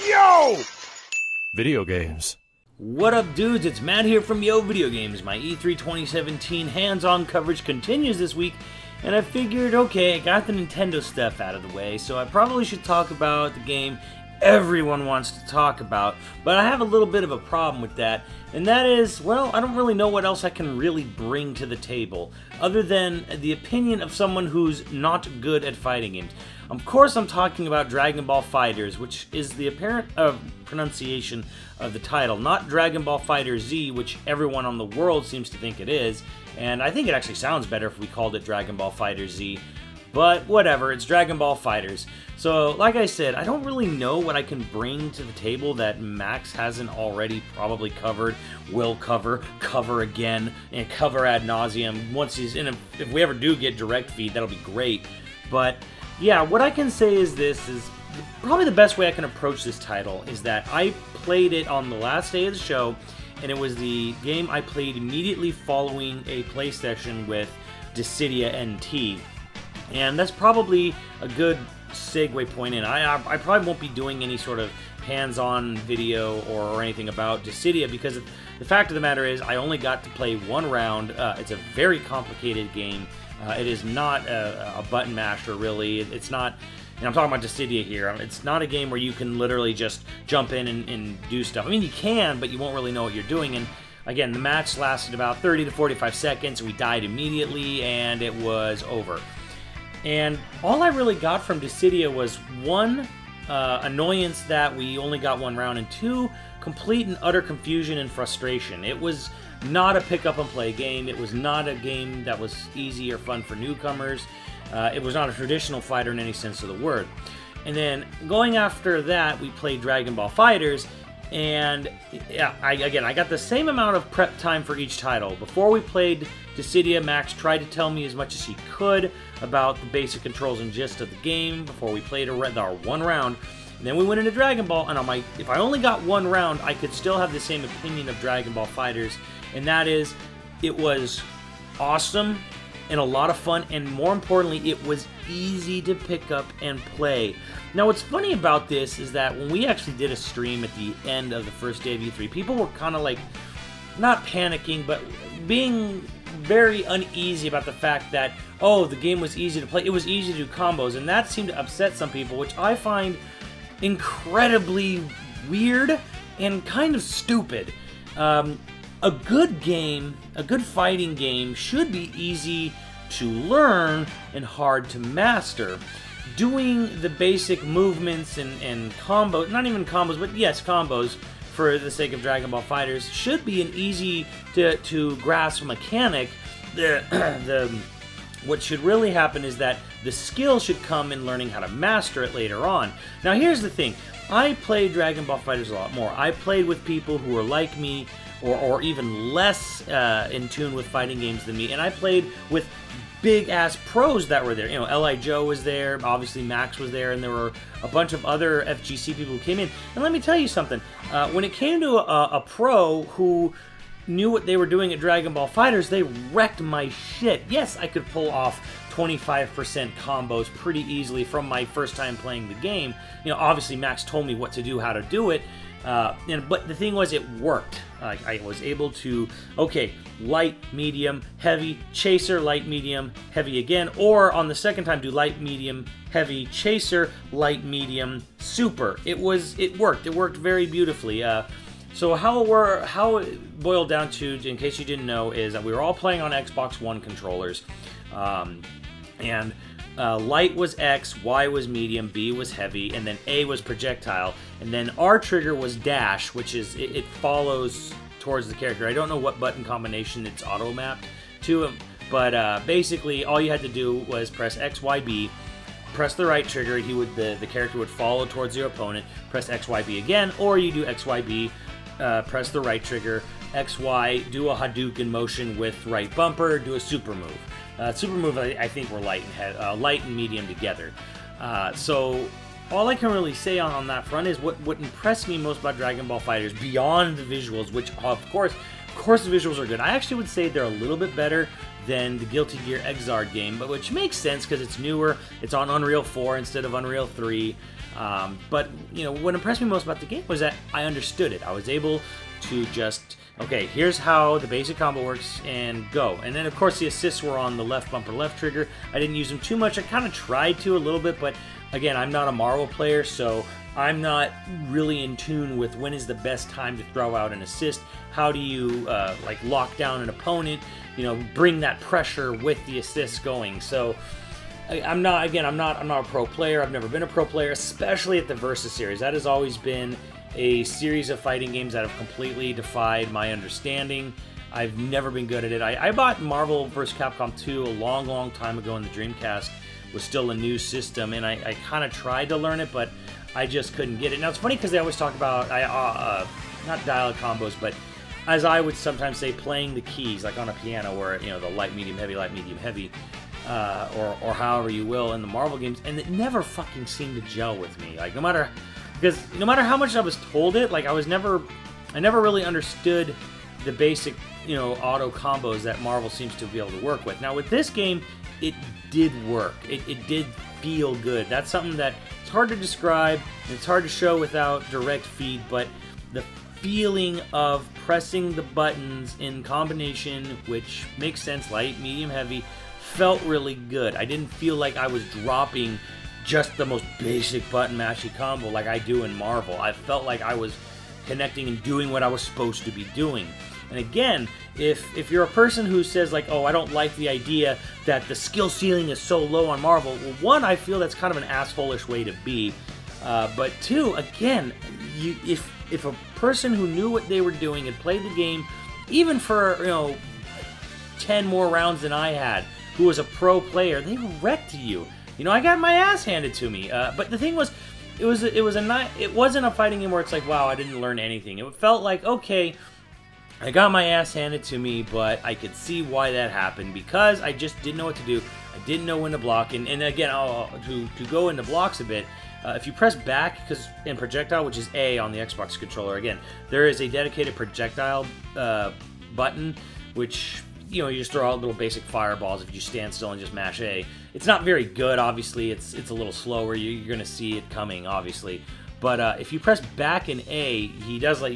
Yo! Video games. What up, dudes? It's Matt here from YoVideogames. My E3 2017 hands-on coverage continues this week, and I figured, okay, I got the Nintendo stuff out of the way, so I probably should talk about the game everyone wants to talk about, but I have a little bit of a problem with that, and that is, well, I don't really know what else I can really bring to the table, other than the opinion of someone who's not good at fighting games. Of course, I'm talking about Dragonball FighterZ, which is the apparent pronunciation of the title, not Dragonball FighterZ, which everyone on the world seems to think it is, and I think it actually sounds better if we called it Dragonball FighterZ. But whatever, it's Dragonball FighterZ. So, like I said, I don't really know what I can bring to the table that Max hasn't already probably covered, will cover again, and cover ad nauseum. Once he's in, if we ever do get direct feed, that'll be great. But yeah, what I can say is this is probably the best way I can approach this title is that I played it on the last day of the show, and it was the game I played immediately following a play session with Dissidia NT. And that's probably a good segue point in. I probably won't be doing any sort of hands-on video or anything about Dissidia because the fact of the matter is I only got to play one round. It's a very complicated game. It is not a button masher, really. It's not, and I'm talking about Dissidia here, it's not a game where you can literally just jump in and do stuff. I mean, you can, but you won't really know what you're doing. And again, the match lasted about 30 to 45 seconds. We died immediately, and it was over. And all I really got from Dissidia was one, annoyance that we only got one round, and two, complete and utter confusion and frustration. It was not a pick-up-and-play game. It was not a game that was easy or fun for newcomers. It was not a traditional fighter in any sense of the word. And then going after that, we played Dragonball FighterZ, and yeah, I got the same amount of prep time for each title. Before we played Dissidia, Max tried to tell me as much as he could about the basic controls and gist of the game before we played our one round. And then we went into Dragon Ball, and I'm like, if I only got one round, I could still have the same opinion of Dragon Ball FighterZ, and that is, it was awesome and a lot of fun, and more importantly, it was easy to pick up and play. Now, what's funny about this is that when we actually did a stream at the end of the first day of E3, people were kind of like, not panicking, but being very uneasy about the fact that, oh, the game was easy to play, it was easy to do combos, and that seemed to upset some people, which I find incredibly weird and kind of stupid. A good game, a good fighting game, should be easy to learn and hard to master. Doing the basic movements and combos, not even combos, but yes, combos, for the sake of Dragon Ball FighterZ, should be an easy to grasp mechanic. What should really happen is that the skill should come in learning how to master it later on. Now here's the thing, I played Dragon Ball FighterZ a lot more. I played with people who were like me, or even less in tune with fighting games than me, and I played with big-ass pros that were there. You know, L.I. Joe was there, obviously Max was there, and there were a bunch of other FGC people who came in. And let me tell you something, when it came to a pro who knew what they were doing at Dragon Ball FighterZ, they wrecked my shit. Yes, I could pull off 25% combos pretty easily from my first time playing the game. You know, obviously Max told me what to do, how to do it, but the thing was, it worked. I was able to, okay, light, medium, heavy, chaser, light, medium, heavy again, or on the second time do light, medium, heavy, chaser, light, medium, super. It worked. It worked very beautifully. So how it boiled down to, in case you didn't know, is that we were all playing on Xbox One controllers, and light was X, Y was medium, B was heavy, and then A was projectile, and then R trigger was dash, which is, it follows towards the character. I don't know what button combination it's auto-mapped to, but basically all you had to do was press X, Y, B, press the right trigger, the character would follow towards your opponent, press X, Y, B again, or you do X, Y, B, press the right trigger, X, Y, do a Hadouken motion with right bumper, do a super move. Super move, I think, were light and medium together. So all I can really say on that front is what impressed me most about Dragon Ball FighterZ, beyond the visuals, which of course the visuals are good. I actually would say they're a little bit better than the Guilty Gear Xrd game, but which makes sense because it's newer. It's on Unreal 4 instead of Unreal 3. But, you know, what impressed me most about the game was that I understood it. I was able to just, okay, here's how the basic combo works, and go. And then, of course, the assists were on the left bumper, left trigger. I didn't use them too much. I kind of tried to a little bit, but, again, I'm not a Marvel player, so I'm not really in tune with when is the best time to throw out an assist. How do you, like, lock down an opponent, you know, bring that pressure with the assist going. So I'm not a pro player. I've never been a pro player, especially at the Versus series. That has always been a series of fighting games that have completely defied my understanding. I've never been good at it. I bought Marvel vs. Capcom 2 a long time ago, and the Dreamcast was still a new system, and I kind of tried to learn it, but I just couldn't get it. Now, it's funny because they always talk about, not dialogue combos, but as I would sometimes say, playing the keys, like on a piano, where, you know, the light, medium, heavy, or however you will in the Marvel games, and it never fucking seemed to gel with me. Like, no matter how much I was told it, like, I never really understood the basic, you know, auto combos that Marvel seems to be able to work with. Now, with this game, it did work. It did feel good. That's something that it's hard to describe, and it's hard to show without direct feed, but the feeling of pressing the buttons in combination, which makes sense, light, medium, heavy, felt really good. I didn't feel like I was dropping just the most basic button mashy combo like I do in Marvel. I felt like I was connecting and doing what I was supposed to be doing. And again, if you're a person who says, like, oh, I don't like the idea that the skill ceiling is so low on Marvel, well, one, I feel that's kind of an asshole-ish way to be. But two, again, if a person who knew what they were doing and played the game, even for, you know, 10 more rounds than I had, who was a pro player, they wrecked you. You know, I got my ass handed to me. But the thing was, it wasn't a fighting game where it's like, wow, I didn't learn anything. It felt like, okay, I got my ass handed to me, but I could see why that happened, because I just didn't know what to do. I didn't know when to block, and again, to go into blocks a bit, if you press back in projectile, which is A on the Xbox controller, again, there is a dedicated projectile button, which, you know, you just throw out little basic fireballs if you stand still and just mash A. It's not very good, obviously. It's a little slower. You're going to see it coming, obviously. But if you press back in A, he does like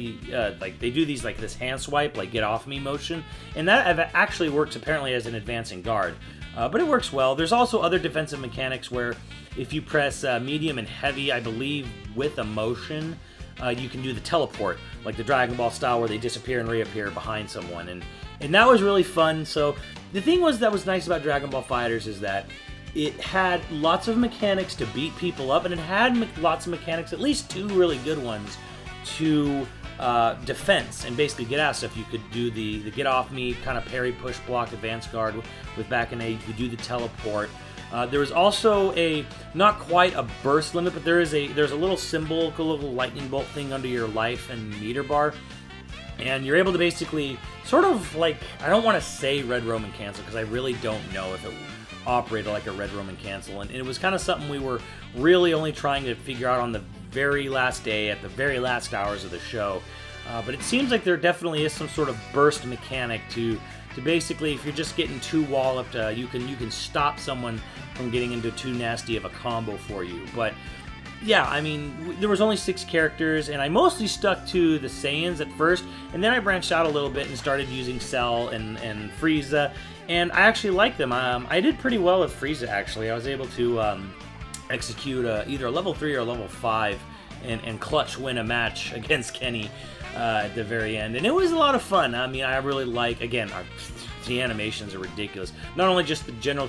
they do these, like, this hand swipe, like get off me motion, and that actually works apparently as an advancing guard. But it works well. There's also other defensive mechanics where if you press medium and heavy, I believe, with a motion, you can do the teleport, like the Dragonball style, where they disappear and reappear behind someone, and that was really fun. So the thing that was nice about Dragon Ball FighterZ is that it had lots of mechanics to beat people up, and it had lots of mechanics, at least two really good ones, to defense and basically get out stuff. You could do the get off me, kind of parry, push, block, advance guard with back and A. You could do the teleport. There was also not quite a burst limit, but there's a little symbol, a little lightning bolt thing under your life and meter bar. And you're able to basically sort of, like, I don't want to say Red Roman cancel, because I really don't know if it operated like a Red Roman cancel, and it was kind of something we were really only trying to figure out on the very last day, at the very last hours of the show. But it seems like there definitely is some sort of burst mechanic to basically, if you're just getting too walloped, you can stop someone from getting into too nasty of a combo for you. But yeah, I mean, there was only 6 characters, and I mostly stuck to the Saiyans at first, and then I branched out a little bit and started using Cell and Frieza, and I actually liked them. I did pretty well with Frieza, actually. I was able to execute either a level 3 or a level 5 and clutch win a match against Kenny at the very end, and it was a lot of fun. I mean, I really like, again, the animations are ridiculous. Not only just the general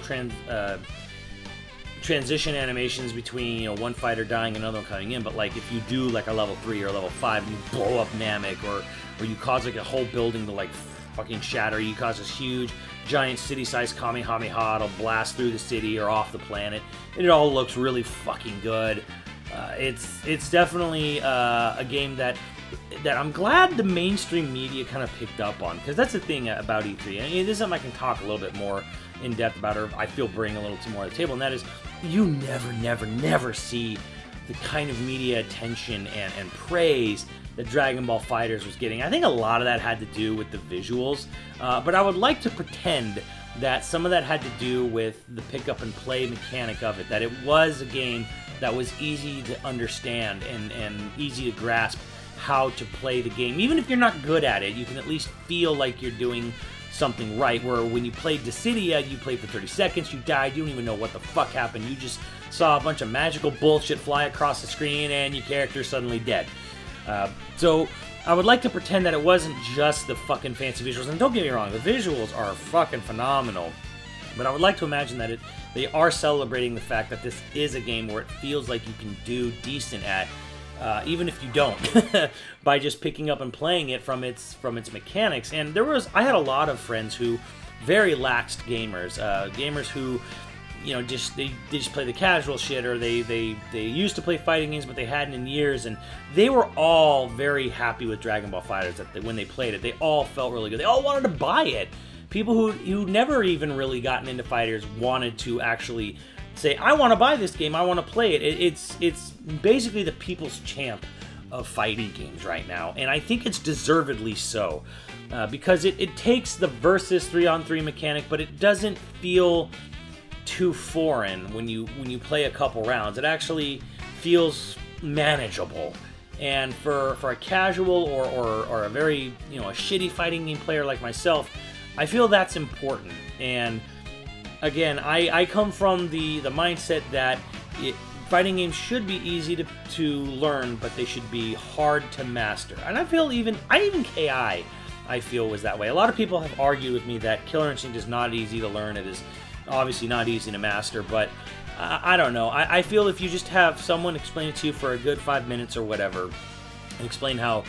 transition animations between, you know, one fighter dying and another one coming in, but like if you do like a level 3 or a level 5 and you blow up Namek, or you cause like a whole building to like fucking shatter, you cause this huge giant city-sized Kamehameha, it'll blast through the city or off the planet, and it all looks really fucking good. It's definitely a game that I'm glad the mainstream media kind of picked up on, because that's the thing about E3, and this is something I can talk a little bit more in depth about, or I feel bring a little too more to the table, and that is, you never see the kind of media attention and praise that Dragon Ball FighterZ was getting. I think a lot of that had to do with the visuals, but I would like to pretend that some of that had to do with the pick up and play mechanic of it, that it was a game that was easy to understand and easy to grasp how to play the game. Even if you're not good at it, you can at least feel like you're doing something right, where when you played Dissidia, you played for 30 seconds, you died, you don't even know what the fuck happened, you just saw a bunch of magical bullshit fly across the screen and your character's suddenly dead. So I would like to pretend that it wasn't just the fucking fancy visuals, and don't get me wrong, the visuals are fucking phenomenal, but I would like to imagine that they are celebrating the fact that this is a game where it feels like you can do decent at, even if you don't, by just picking up and playing it from its mechanics. And I had a lot of friends who, very laxed gamers, gamers who, you know, they just play the casual shit, or they used to play fighting games but they hadn't in years, and they were all very happy with Dragon Ball FighterZ. When they played it, they all felt really good. They all wanted to buy it. People who never even really gotten into fighters wanted to actually say, I want to buy this game, I want to play it. It's basically the people's champ of fighting games right now, and I think it's deservedly so, because it takes the versus 3-on-3 mechanic, but it doesn't feel too foreign when you play a couple rounds. It actually feels manageable, and for a casual or a very, you know, a shitty fighting game player like myself, I feel that's important. And again, I come from the mindset that fighting games should be easy to learn, but they should be hard to master. And I feel even KI, I feel, was that way. A lot of people have argued with me that Killer Instinct is not easy to learn. It is obviously not easy to master, but I don't know. I feel if you just have someone explain it to you for a good 5 minutes or whatever, and explain how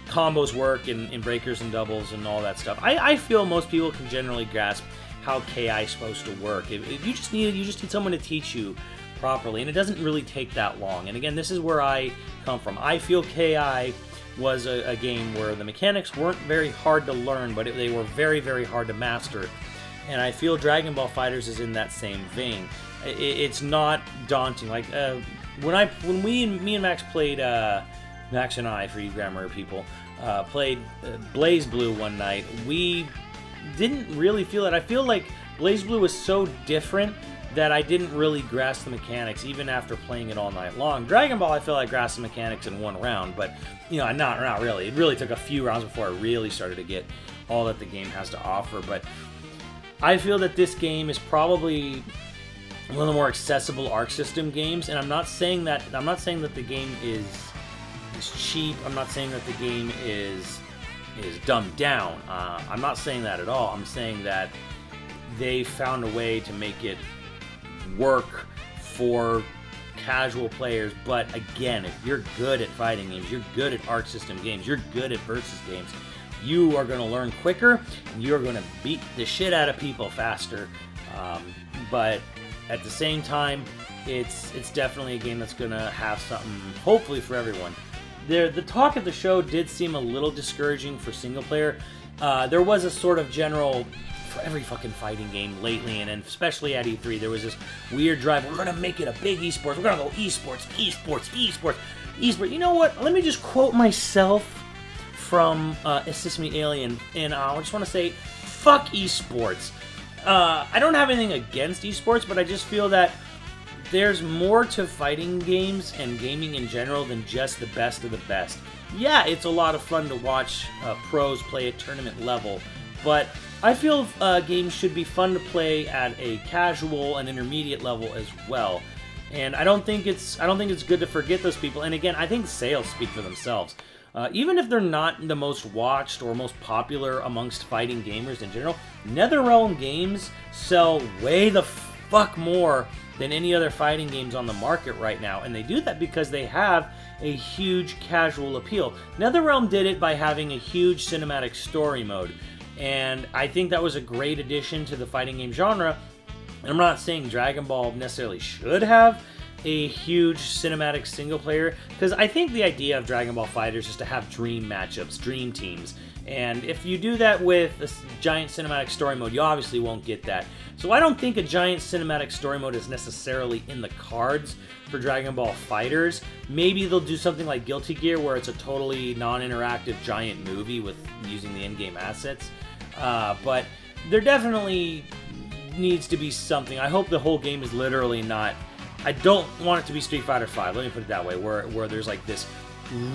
combos work in breakers and doubles and all that stuff, I feel most people can generally grasp how KI is supposed to work. If you just need someone to teach you properly, and it doesn't really take that long. And again, this is where I come from. I feel KI was a game where the mechanics weren't very hard to learn, but they were very, very hard to master. And I feel Dragon Ball FighterZ is in that same vein. It's not daunting. Like when me and Max played, Max and I, for you grammar people, played Blaze Blue one night, we didn't really feel it. I feel like Blaze Blue was so different that I didn't really grasp the mechanics even after playing it all night long. Dragon Ball, I feel like I grasped the mechanics in one round, but you know, not really. It really took a few rounds before I really started to get all that the game has to offer. But I feel that this game is probably one of the more accessible Arc System games, and I'm not saying that the game is cheap. I'm not saying that the game is dumbed down. I'm not saying that at all. I'm saying that they found a way to make it work for casual players. But again, if you're good at fighting games, you're good at Arc System games, you're good at versus games, you are going to learn quicker, and you're going to beat the shit out of people faster. But at the same time, it's definitely a game that's going to have something, hopefully, for everyone. The talk at the show did seem a little discouraging for single player. There was a sort of general, for every fucking fighting game lately, and especially at E3, there was this weird drive. We're going to make it a big esports. We're going to go esports. You know what? Let me just quote myself from Assist Me Alien, and I just want to say, fuck esports. I don't have anything against esports, but I just feel that there's more to fighting games and gaming in general than just the best of the best. Yeah, it's a lot of fun to watch pros play at tournament level, but I feel games should be fun to play at a casual and intermediate level as well. And I don't think it's good to forget those people. And again, I think sales speak for themselves. Even if they're not the most watched or most popular amongst fighting gamers in general, NetherRealm games sell way the fuck more than any other fighting games on the market right now. And they do that because they have a huge casual appeal. NetherRealm did it by having a huge cinematic story mode. And I think that was a great addition to the fighting game genre. And I'm not saying Dragon Ball necessarily should have a huge cinematic single player, because I think the idea of Dragon Ball FighterZ is to have dream matchups, dream teams. And if you do that with a giant cinematic story mode, you obviously won't get that. So I don't think a giant cinematic story mode is necessarily in the cards for Dragon Ball FighterZ. Maybe they'll do something like Guilty Gear, where it's a totally non-interactive giant movie with using the in-game assets. But there definitely needs to be something. I hope the whole game is literally not... I don't want it to be Street Fighter V, let me put it that way, where there's like this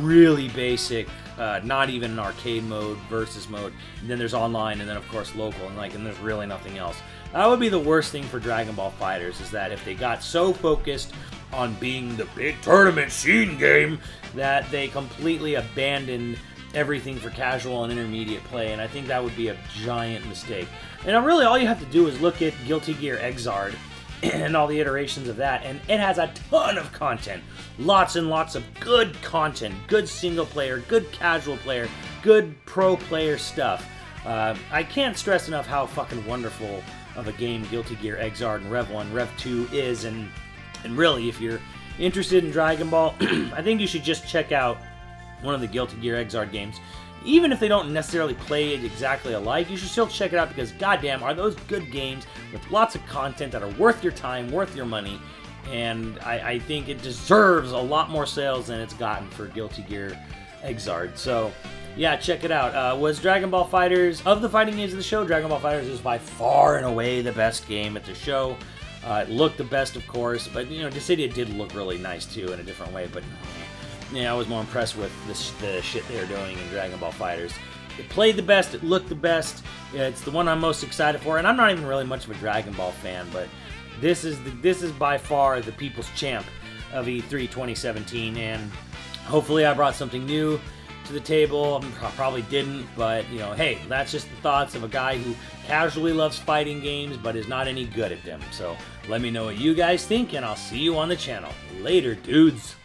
really basic, not even an arcade mode, versus mode, and then there's online, and then of course local, and there's really nothing else. That would be the worst thing for Dragon Ball FighterZ, is that if they got so focused on being the big tournament scene game that they completely abandoned everything for casual and intermediate play, and I think that would be a giant mistake. And really all you have to do is look at Guilty Gear Xrd and all the iterations of that, and it has a ton of content. Lots and lots of good content, good single player, good casual player, good pro player stuff. I can't stress enough how fucking wonderful of a game Guilty Gear Xrd and Rev 1, Rev 2 is, and really, if you're interested in Dragon Ball, I think you should just check out one of the Guilty Gear Xrd games. Even if they don't necessarily play it exactly alike, you should still check it out, because goddamn, are those good games with lots of content that are worth your time, worth your money, and I think it deserves a lot more sales than it's gotten for Guilty Gear Xrd. So, yeah, check it out. Was Dragon Ball FighterZ, of the fighting games of the show, Dragon Ball FighterZ is by far and away the best game at the show. It looked the best, of course, but, you know, Dissidia did look really nice, too, in a different way, but... yeah, I was more impressed with the shit they were doing in Dragon Ball FighterZ. It played the best, it looked the best, it's the one I'm most excited for, and I'm not even really much of a Dragon Ball fan, but this is by far the people's champ of E3 2017, and hopefully I brought something new to the table. I probably didn't, but, you know, hey, that's just the thoughts of a guy who casually loves fighting games, but is not any good at them. So let me know what you guys think, and I'll see you on the channel. Later, dudes!